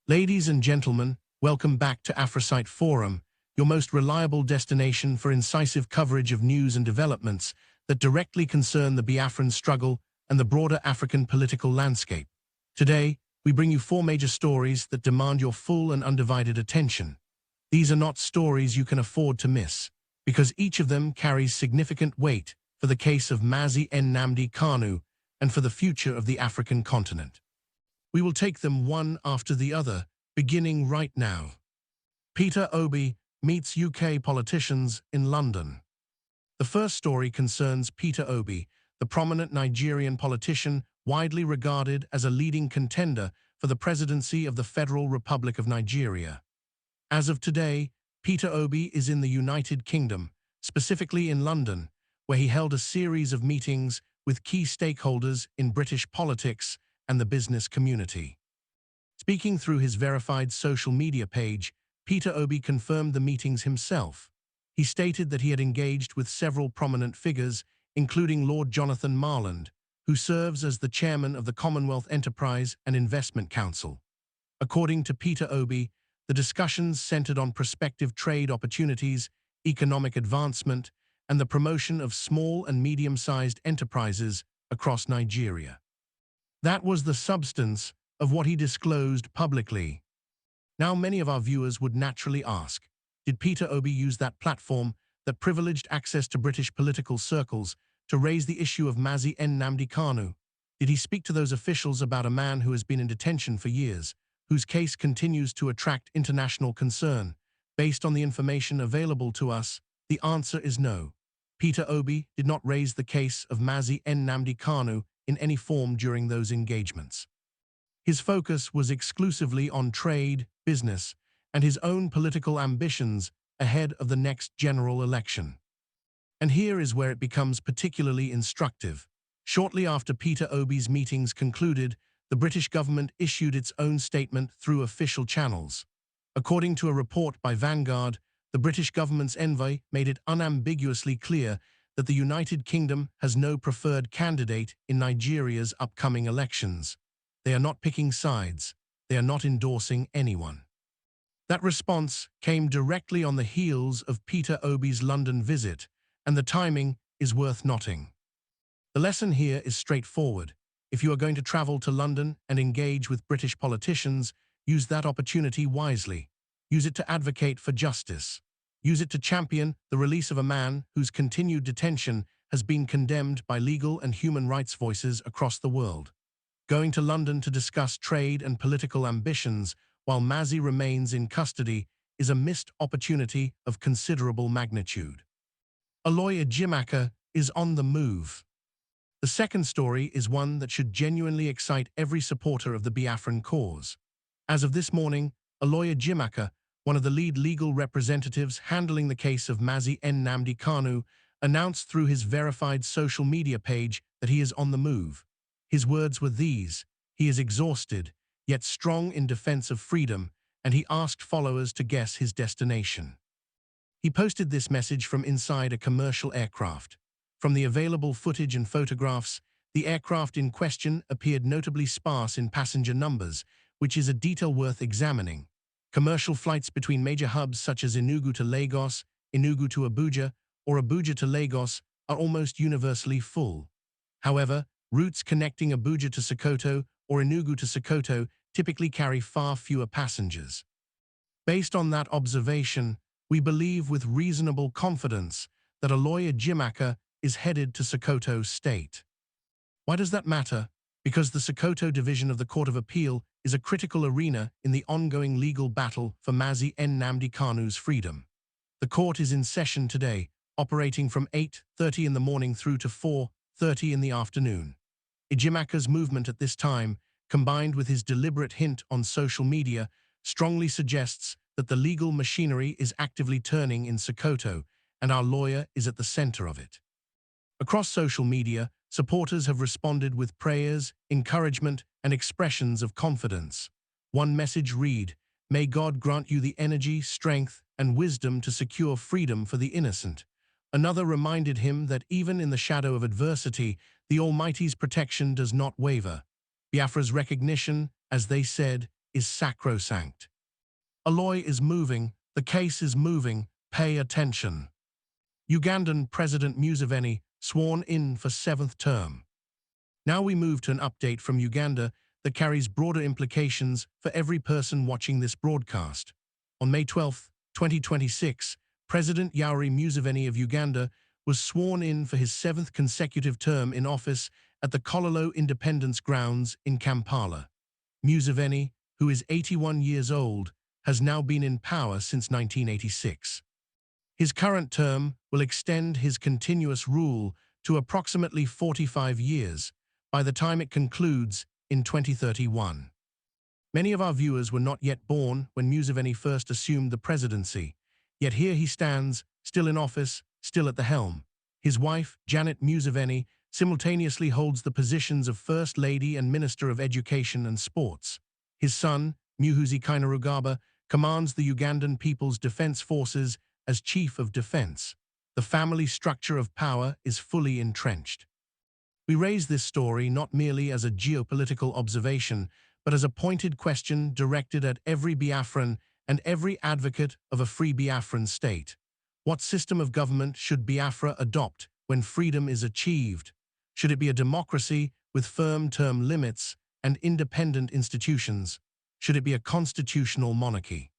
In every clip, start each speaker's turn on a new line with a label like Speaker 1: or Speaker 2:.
Speaker 1: Ladies and gentlemen, welcome back to Afrisight Forum, your most reliable destination for incisive coverage of news and developments that directly concern the Biafran struggle and the broader African political landscape. Today, we bring you four major stories that demand your full and undivided attention. These are not stories you can afford to miss, because each of them carries significant weight for the case of Mazi Nnamdi Kanu and for the future of the African continent. We will take them one after the other, beginning right now. Peter Obi meets UK politicians in London. The first story concerns Peter Obi, the prominent Nigerian politician widely regarded as a leading contender for the presidency of the Federal Republic of Nigeria. As of today, Peter Obi is in the United Kingdom, specifically in London, where he held a series of meetings with key stakeholders in British politics and the business community. Speaking through his verified social media page, Peter Obi confirmed the meetings himself. He stated that he had engaged with several prominent figures, including Lord Jonathan Marland, who serves as the chairman of the Commonwealth Enterprise and Investment Council. According to Peter Obi, the discussions centered on prospective trade opportunities, economic advancement, and the promotion of small and medium-sized enterprises across Nigeria. That was the substance of what he disclosed publicly. Now many of our viewers would naturally ask, did Peter Obi use that platform that privileged access to British political circles to raise the issue of Mazi Nnamdi Kanu? Did he speak to those officials about a man who has been in detention for years, whose case continues to attract international concern? Based on the information available to us, the answer is no. Peter Obi did not raise the case of Mazi Nnamdi Kanu in any form during those engagements. His focus was exclusively on trade, business, and his own political ambitions ahead of the next general election. And here is where it becomes particularly instructive. Shortly after Peter Obi's meetings concluded, the British government issued its own statement through official channels. According to a report by Vanguard, the British government's envoy made it unambiguously clear that the United Kingdom has no preferred candidate in Nigeria's upcoming elections. They are not picking sides. They are not endorsing anyone. That response came directly on the heels of Peter Obi's London visit, and the timing is worth noting. The lesson here is straightforward. If you are going to travel to London and engage with British politicians, use that opportunity wisely. Use it to advocate for justice. Use it to champion the release of a man whose continued detention has been condemned by legal and human rights voices across the world. Going to London to discuss trade and political ambitions while Mazi remains in custody is a missed opportunity of considerable magnitude. Aloy Ejimakor is on the move. The second story is one that should genuinely excite every supporter of the Biafran cause. As of this morning, Aloy Ejimakor, one of the lead legal representatives handling the case of Mazi Nnamdi Kanu, announced through his verified social media page that he is on the move. His words were these: he is exhausted, yet strong in defense of freedom, and he asked followers to guess his destination. He posted this message from inside a commercial aircraft. From the available footage and photographs, the aircraft in question appeared notably sparse in passenger numbers, which is a detail worth examining. Commercial flights between major hubs such as Enugu to Lagos, Enugu to Abuja, or Abuja to Lagos are almost universally full. However, routes connecting Abuja to Sokoto or Enugu to Sokoto typically carry far fewer passengers. Based on that observation, we believe with reasonable confidence that Aloy Ejimakor is headed to Sokoto State. Why does that matter? Because the Sokoto Division of the Court of Appeal is a critical arena in the ongoing legal battle for Mazi Nnamdi Kanu's freedom. The court is in session today, operating from 8:30 in the morning through to 4:30 in the afternoon. Ejimakor's movement at this time, combined with his deliberate hint on social media, strongly suggests that the legal machinery is actively turning in Sokoto, and our lawyer is at the center of it. Across social media, supporters have responded with prayers, encouragement, and expressions of confidence. One message read, "May God grant you the energy, strength, and wisdom to secure freedom for the innocent." Another reminded him that even in the shadow of adversity, the Almighty's protection does not waver. Biafra's recognition, as they said, is sacrosanct. Aloy is moving, the case is moving, pay attention. Ugandan President Museveni sworn in for 7th term. Now we move to an update from Uganda that carries broader implications for every person watching this broadcast. On May 12, 2026, President Yoweri Museveni of Uganda was sworn in for his 7th consecutive term in office at the Kololo Independence Grounds in Kampala. Museveni, who is 81 years old, has now been in power since 1986. His current term will extend his continuous rule to approximately 45 years, by the time it concludes in 2031. Many of our viewers were not yet born when Museveni first assumed the presidency, yet here he stands, still in office, still at the helm. His wife, Janet Museveni, simultaneously holds the positions of First Lady and Minister of Education and Sports. His son, Muhoozi Kainerugaba, commands the Ugandan People's Defense Forces as Chief of Defense. The family structure of power is fully entrenched. We raise this story not merely as a geopolitical observation, but as a pointed question directed at every Biafran and every advocate of a free Biafran state. What system of government should Biafra adopt when freedom is achieved? Should it be a democracy with firm term limits and independent institutions? Should it be a constitutional monarchy?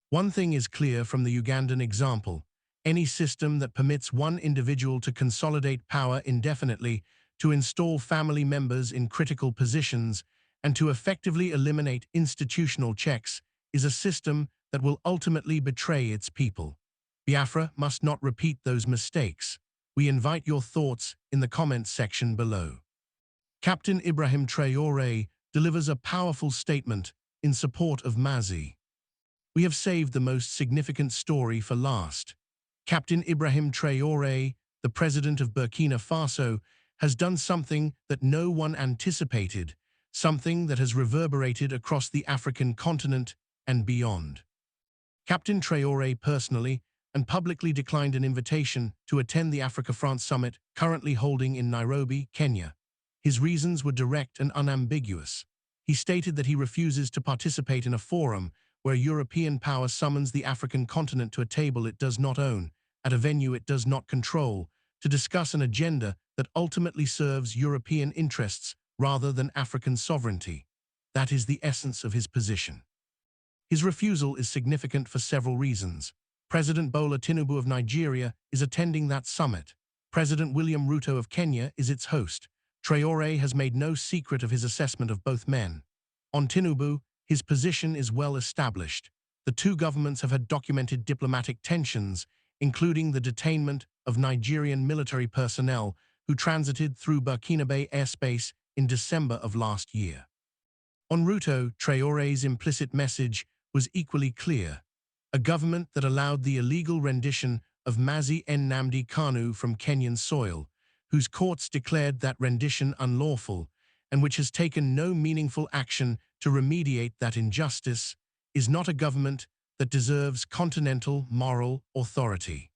Speaker 1: One thing is clear from the Ugandan example: any system that permits one individual to consolidate power indefinitely, to install family members in critical positions, and to effectively eliminate institutional checks is a system that will ultimately betray its people. Biafra must not repeat those mistakes. We invite your thoughts in the comments section below. Captain Ibrahim Traoré delivers a powerful statement in support of Mazi. We have saved the most significant story for last. Captain Ibrahim Traoré, the president of Burkina Faso, has done something that no one anticipated, something that has reverberated across the African continent and beyond. Captain Traoré personally and publicly declined an invitation to attend the Africa-France summit currently holding in Nairobi, Kenya. His reasons were direct and unambiguous. He stated that he refuses to participate in a forum where European power summons the African continent to a table it does not own, at a venue it does not control, to discuss an agenda that ultimately serves European interests rather than African sovereignty. That is the essence of his position. His refusal is significant for several reasons. President Bola Tinubu of Nigeria is attending that summit. President William Ruto of Kenya is its host. Traoré has made no secret of his assessment of both men. On Tinubu, his position is well established. The two governments have had documented diplomatic tensions, including the detainment of Nigerian military personnel who transited through Burkina airspace in December of last year. On Ruto, Traoré's implicit message was equally clear: a government that allowed the illegal rendition of Mazi Nnamdi Kanu from Kenyan soil, whose courts declared that rendition unlawful, and which has taken no meaningful action to remediate that injustice, is not a government that deserves continental moral authority.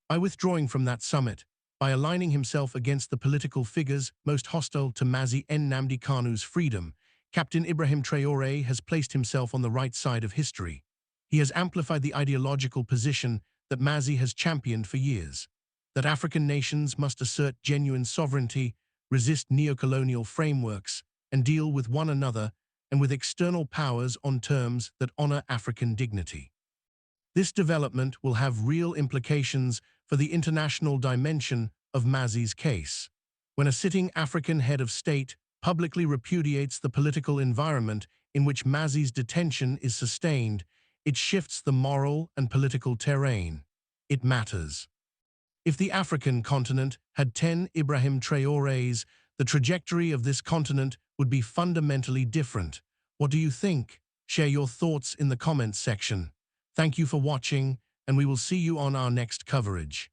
Speaker 1: By withdrawing from that summit, by aligning himself against the political figures most hostile to Mazi Nnamdi Kanu's freedom, Captain Ibrahim Traoré has placed himself on the right side of history. He has amplified the ideological position that Mazi has championed for years, that African nations must assert genuine sovereignty, resist neocolonial frameworks, and deal with one another and with external powers on terms that honor African dignity. This development will have real implications for the international dimension of Mazi's case. When a sitting African head of state publicly repudiates the political environment in which Mazi's detention is sustained, it shifts the moral and political terrain. It matters. If the African continent had 10 Ibrahim Traorés, the trajectory of this continent would be fundamentally different. What do you think? Share your thoughts in the comments section. Thank you for watching, and we will see you on our next coverage.